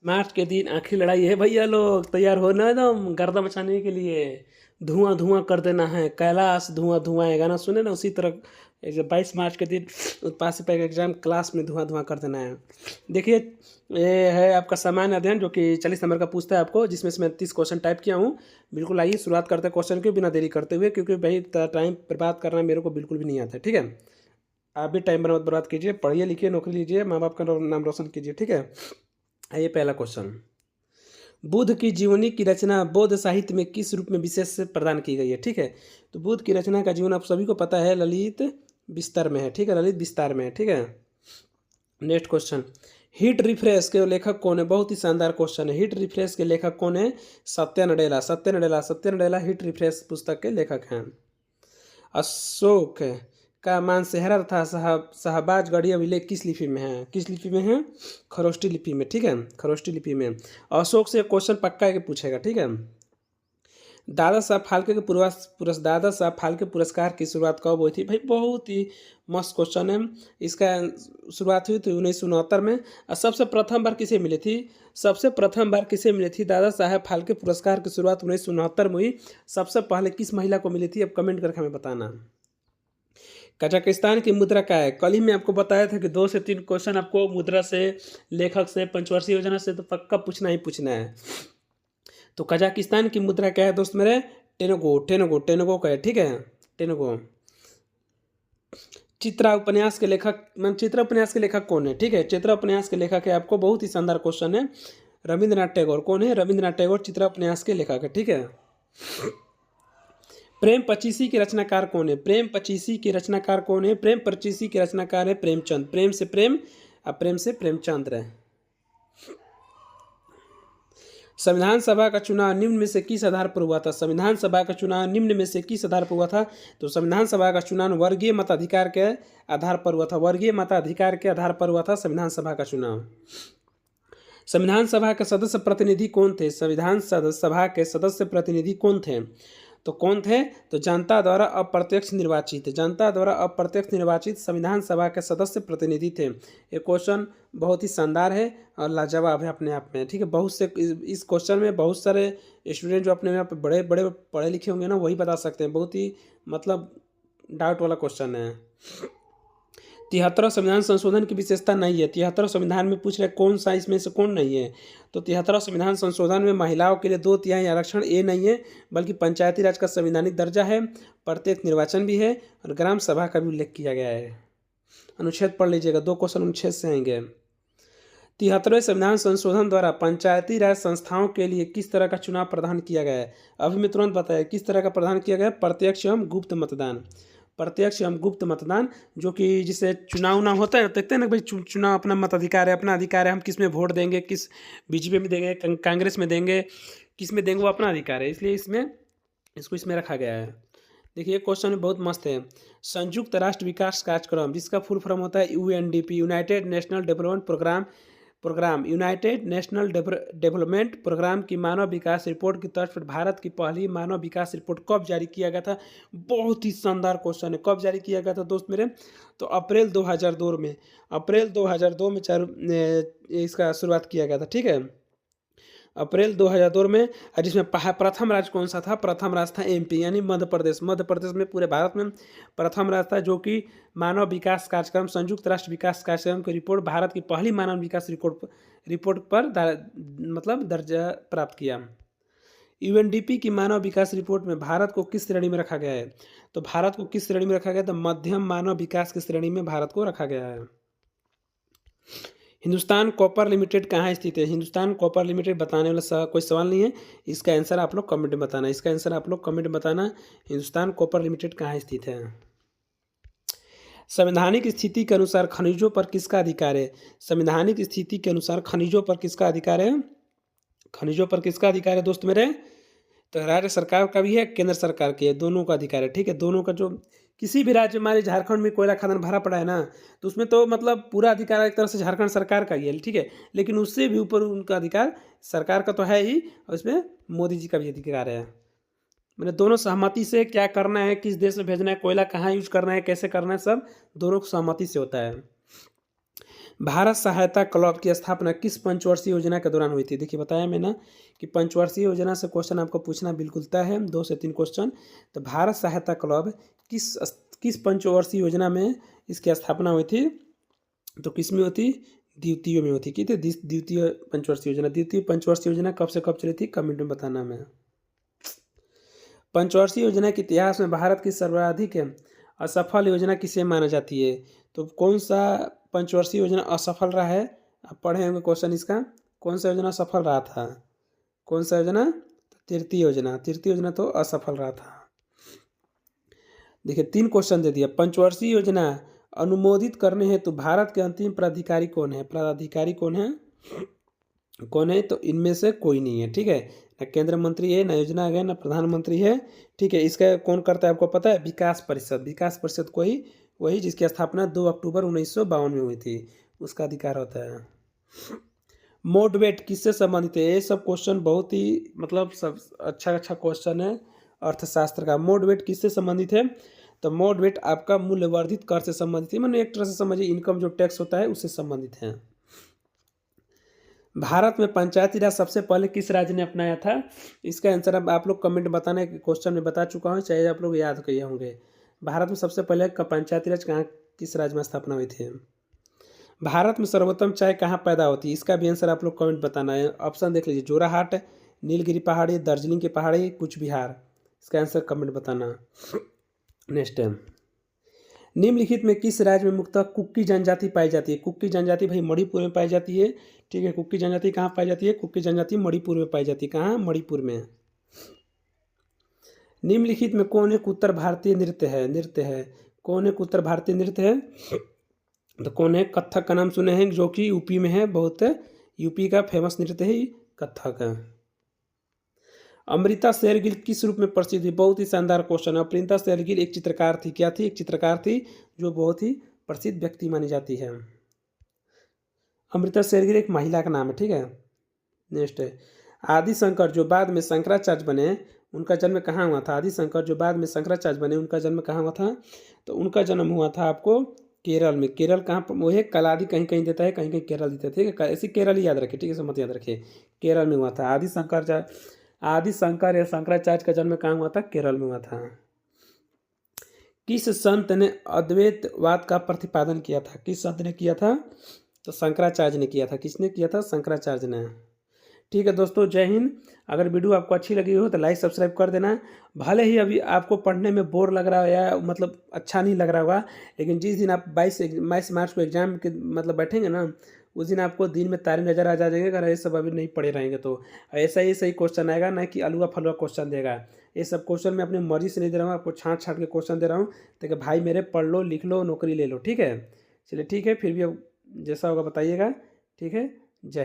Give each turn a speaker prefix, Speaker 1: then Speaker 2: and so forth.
Speaker 1: मार्च के दिन आखिरी लड़ाई है भैया, लोग तैयार हो ना एकदम गर्दा मचाने के लिए। धुआं धुआं कर देना है, कैलाश धुआं धुआं है, गाना सुने ना उसी तरह। 22 मार्च के दिन उत्पाद सिपाही का एग्जाम क्लास में धुआं धुआं कर देना है। देखिए, ये है आपका सामान्य अध्ययन जो कि 40 नंबर का पूछता है आपको, जिसमें से मैं 30 क्वेश्चन टाइप किया हूँ। बिल्कुल आइए शुरुआत करते हैं क्वेश्चन के बिना देरी करते हुए, क्योंकि भाई टाइम बर्बाद करना मेरे को बिल्कुल भी नहीं आता है, ठीक है। आप भी टाइम बर्बाद कीजिए, पढ़िए लिखिए, नौकरी लीजिए, माँ बाप का नाम रोशन कीजिए, ठीक है। आइए पहला क्वेश्चन। बुद्ध की जीवनी की रचना बौद्ध साहित्य में किस रूप में विशेष प्रदान की गई है, ठीक है। तो बुद्ध की रचना का जीवन आप सभी को पता है, ललित विस्तार में है, ठीक है, ललित विस्तार में है, ठीक है। Next question. हिट रिफ्रेश के लेखक कौन है? बहुत ही शानदार क्वेश्चन है। हिट रिफ्रेश के लेखक कौन है? सत्या नडेला। सत्या नडेला, सत्या नडेला हिट रिफ्रेश पुस्तक के लेखक हैं। अशोक का मानसेहरा तथा शाहबाजगढ़ी अभिलेख किस लिपि में है? किस लिपि में है? खरोष्टी लिपि में, ठीक है, खरोष्टी लिपि में। अशोक से क्वेश्चन पक्का है कि पूछेगा, ठीक है। दादा साहब फाल्के के दादा साहब फाल्के पुरस्कार की शुरुआत कब हुई थी? भाई बहुत ही मस्त क्वेश्चन है। इसका शुरुआत हुई थी 1969 में। और सबसे प्रथम बार किसे मिली थी? सबसे प्रथम बार किसे मिली थी? दादा साहब फाल्के पुरस्कार की शुरुआत 1969 में हुई। सबसे पहले किस महिला को मिली थी? अब कमेंट करके हमें बताना। कजाकिस्तान की मुद्रा क्या है? कल ही मैं आपको बताया था कि 2 से 3 क्वेश्चन आपको मुद्रा से, लेखक से, पंचवर्षीय योजना से तो पक्का पूछना ही पूछना है। तो कजाकिस्तान की मुद्रा क्या है दोस्त मेरे? टेनगो। टेनगो, टेनगो का है, ठीक है, टेनगो। चित्रा उपन्यास के लेखक, चित्रा उपन्यास के लेखक कौन है? ठीक है, चित्रा उपन्यास के लेखक है, आपको बहुत ही शानदार क्वेश्चन है, रविंद्रनाथ टैगोर। कौन है? रविंद्रनाथ टैगोर चित्रा उपन्यास के लेखक है, ठीक है। प्रेम पचीसी के रचनाकार कौन है? प्रेम पचीसी के रचनाकार कौन है? प्रेम पचीसी के रचनाकार है प्रेमचंद। प्रेम से प्रेम, अप्रेम से प्रेमचंद्र है। संविधान सभा का चुनाव निम्न में से किस आधार पर हुआ था? संविधान सभा का चुनाव निम्न में से किस आधार पर हुआ था? तो संविधान सभा का चुनाव वर्गीय मताधिकार के आधार पर हुआ था। वर्गीय मताधिकार के आधार पर हुआ था संविधान सभा का चुनाव। संविधान सभा के सदस्य प्रतिनिधि कौन थे? संविधान सभा के सदस्य प्रतिनिधि कौन थे? तो कौन थे? तो जनता द्वारा अप्रत्यक्ष निर्वाचित, जनता द्वारा अप्रत्यक्ष निर्वाचित संविधान सभा के सदस्य प्रतिनिधि थे। ये क्वेश्चन बहुत ही शानदार है और लाजवाब है अपने आप में, ठीक है। बहुत से इस क्वेश्चन में बहुत सारे स्टूडेंट जो अपने आप बड़े बड़े पढ़े लिखे होंगे ना, वही बता सकते हैं। बहुत ही मतलब डाउट वाला क्वेश्चन है। 73 संविधान संशोधन की विशेषता नहीं है। 73 संविधान में पूछ रहे कौन सा इसमें से कौन नहीं है? तो 73 संविधान संशोधन में महिलाओं के लिए 2/3 आरक्षण ये नहीं है, बल्कि पंचायती राज का संवैधानिक दर्जा है, प्रत्येक निर्वाचन भी है और ग्राम सभा का भी उल्लेख किया गया है। अनुच्छेद पढ़ लीजिएगा, 2 क्वेश्चन अनुच्छेद से आएंगे। 73वें संविधान संशोधन द्वारा पंचायती राज संस्थाओं के लिए किस तरह का चुनाव प्रदान किया गया है? अभी मैं तुरंत बताया किस तरह का प्रदान किया गया है। प्रत्यक्ष एवं गुप्त मतदान। प्रत्यक्ष एवं गुप्त मतदान, जो कि जिसे चुनाव ना होता है, देखते हैं ना भाई, चुनाव अपना मताधिकार है, अपना अधिकार है, हम किस में वोट देंगे, किस बीजेपी में देंगे, कांग्रेस में देंगे, किस में देंगे, वो अपना अधिकार है, इसलिए इसमें रखा गया है। देखिए क्वेश्चन बहुत मस्त है। संयुक्त राष्ट्र विकास कार्यक्रम, जिसका फुल फॉर्म होता है UNDP, united national development programme united national development programme की मानव विकास रिपोर्ट की तर्ज पर भारत की पहली मानव विकास रिपोर्ट कब जारी किया गया था? बहुत ही शानदार क्वेश्चन है। कब जारी किया गया था दोस्त मेरे? तो अप्रैल 2002 में, अप्रैल 2002 में इसका शुरुआत किया गया था, ठीक है, अप्रैल 2002 में। जिसमें प्रथम राज्य कौन सा था? प्रथम राज्य था एमपी, यानी मध्य प्रदेश। मध्य प्रदेश में पूरे भारत में प्रथम राज्य था, जो कि मानव विकास कार्यक्रम, संयुक्त राष्ट्र विकास कार्यक्रम की रिपोर्ट, भारत की पहली मानव विकास रिपोर्ट पर मतलब दर्जा प्राप्त किया। यूएनडीपी की मानव विकास रिपोर्ट में भारत को किस श्रेणी में रखा गया है? तो भारत को किस श्रेणी में रखा गया? तो मध्यम मानव विकास की श्रेणी में भारत को रखा गया है। हिंदुस्तान कॉपर लिमिटेड कहाँ स्थित है? हिंदुस्तान कॉपर लिमिटेड बताने वाला कोई सवाल नहीं है, इसका आंसर आप लोग कमेंट में बताना, इसका आंसर आप लोग कमेंट में बताना। हिंदुस्तान कॉपर लिमिटेड कहाँ स्थित है? संवैधानिक स्थिति के अनुसार खनिजों पर किसका अधिकार है? संवैधानिक स्थिति के अनुसार खनिजों पर किसका अधिकार है? खनिजों पर किसका अधिकार है दोस्त मेरे? तो राज्य सरकार का भी है, केंद्र सरकार की है, दोनों का अधिकार है, ठीक है। दोनों का, जो किसी भी राज्य, हमारे झारखंड में कोयला खदान भरा पड़ा है ना, तो उसमें तो मतलब पूरा अधिकार एक तरह से झारखंड सरकार का ही है, ठीक है, लेकिन उससे भी ऊपर उनका अधिकार सरकार का तो है ही, और इसमें मोदी जी का भी अधिकार है। मैंने दोनों सहमति से क्या करना है, किस देश में भेजना है, कोयला कहाँ यूज करना है, कैसे करना है, सब दोनों सहमति से होता है। भारत सहायता क्लब की स्थापना किस पंचवर्षीय योजना के दौरान हुई थी? देखिए बताया मैंने कि पंचवर्षीय योजना से क्वेश्चन आपको पूछना बिल्कुल तय है, 2 से 3 क्वेश्चन। तो भारत सहायता क्लब किस पंचवर्षीय योजना में इसकी स्थापना हुई थी? तो किस में होती? द्वितीय में होती। की थी द्वितीय पंचवर्षीय योजना। द्वितीय पंचवर्षीय योजना कब से कब चली थी? कमेंट में बताना हमें। पंचवर्षीय योजना के इतिहास में भारत की सर्वाधिक असफल योजना किसे माना जाती है? तो कौन सा पंचवर्षीय योजना असफल रहा है? आप पढ़े होंगे क्वेश्चन इसका। कौन सा योजना सफल रहा था? कौन सा योजना? तृतीय योजना। तृतीय योजना तो असफल रहा था। देखिए 3 क्वेश्चन दे दिया। पंचवर्षीय योजना अनुमोदित करने हेतु भारत के अंतिम प्राधिकारी कौन है? प्राधिकारी कौन है? कौन है? तो इनमें से कोई नहीं है, ठीक है। न केंद्र मंत्री है, न योजना आयोग है, न प्रधानमंत्री है, ठीक है। इसका कौन करता है आपको पता है? विकास परिषद। विकास परिषद कोई वही जिसकी स्थापना 2 अक्टूबर 1952 में हुई थी, उसका अधिकार होता है। मोडवेट किससे संबंधित है? ये सब क्वेश्चन बहुत ही मतलब सब अच्छा क्वेश्चन है अर्थशास्त्र का। मोडवेट किससे संबंधित है? तो मोडवेट आपका मूल्यवर्धित कर से संबंधित है, मैंने एक तरह से समझिए इनकम जो टैक्स होता है उससे संबंधित है। भारत में पंचायती राज सबसे पहले किस राज्य ने अपनाया था? इसका आंसर अब आप लोग कमेंट बताना, क्वेश्चन में बता चुका हूँ, चाहे आप लोग याद किए होंगे। भारत में सबसे पहले पंचायती राज कहाँ किस राज्य में स्थापना हुई थी? भारत में सर्वोत्तम चाय कहाँ पैदा होती है? इसका भी आंसर आप लोग कमेंट बताना है। ऑप्शन देख लीजिए, जोराहाट, नीलगिरी पहाड़ी, दार्जिलिंग की पहाड़ी, कूच बिहार। इसका आंसर कमेंट बताना। नेक्स्ट टाइम निम्नलिखित में किस राज्य में मुख्यतः कुक्की जनजाति पाई जाती है? कुक्की जनजाति भाई मणिपुर में पाई जाती है, ठीक है। कुक्की जनजाति कहाँ पाई जाती है? कुक्की जनजाति मणिपुर में पाई जाती है। कहाँ? मणिपुर में। निम्नलिखित में कौन एक उत्तर भारतीय नृत्य है? कौन एक उत्तर भारतीय नृत्य है? तो कौन है? कथक का नाम सुने हैं, जो कि यूपी में है, बहुत यूपी का फेमस नृत्य है कथक है। अमृता शेरगिल किस रूप में प्रसिद्ध है? बहुत ही शानदार क्वेश्चन है। अमृता शेरगिल एक चित्रकार थी। क्या थी? एक चित्रकार थी जो बहुत ही प्रसिद्ध व्यक्ति मानी जाती है। अमृता शेरगिल एक महिला का नाम है, ठीक है। नेक्स्ट है आदि शंकर जो बाद में शंकराचार्य बने, उनका जन्म कहाँ हुआ था? आदि शंकर जो बाद में शंकराचार्य बने, उनका जन्म कहाँ हुआ था? तो उनका जन्म हुआ था आपको केरल में। केरल कहाँ पर? वो है कलादी, कहीं कहीं देता है, कहीं कहीं केरल देता है, ठीक है। ऐसी केरल ही याद रखे, ठीक है, सब मत याद रखिए। केरल में हुआ था आदि शंकर या शंकराचार्य का जन्म कहाँ हुआ था? केरल में हुआ था। किस संत ने अद्वैतवाद का प्रतिपादन किया था? किस संत ने किया था? तो शंकराचार्य ने किया था। किसने किया था? शंकराचार्य ने। ठीक है दोस्तों, जय हिंद। अगर वीडियो आपको अच्छी लगी हो तो लाइक सब्सक्राइब कर देना। भले ही अभी आपको पढ़ने में बोर लग रहा है या मतलब अच्छा नहीं लग रहा होगा, लेकिन जिस दिन आप 22 मार्च को एग्जाम के मतलब बैठेंगे ना, उस दिन आपको दिन में तारे नजर आ जाएंगे। अगर ये सब अभी नहीं पढ़े रहेंगे तो ऐसा ही सही क्वेश्चन आएगा, ना कि अलुआ फलुआ क्वेश्चन देगा। ये सब क्वेश्चन मैं अपनी मर्जी से नहीं दे रहा हूँ, आपको छाँट छाँट के क्वेश्चन दे रहा हूँ ताकि भाई मेरे पढ़ लो, लिख लो, नौकरी ले लो, ठीक है। चलिए ठीक है, फिर भी अब जैसा होगा बताइएगा, ठीक है।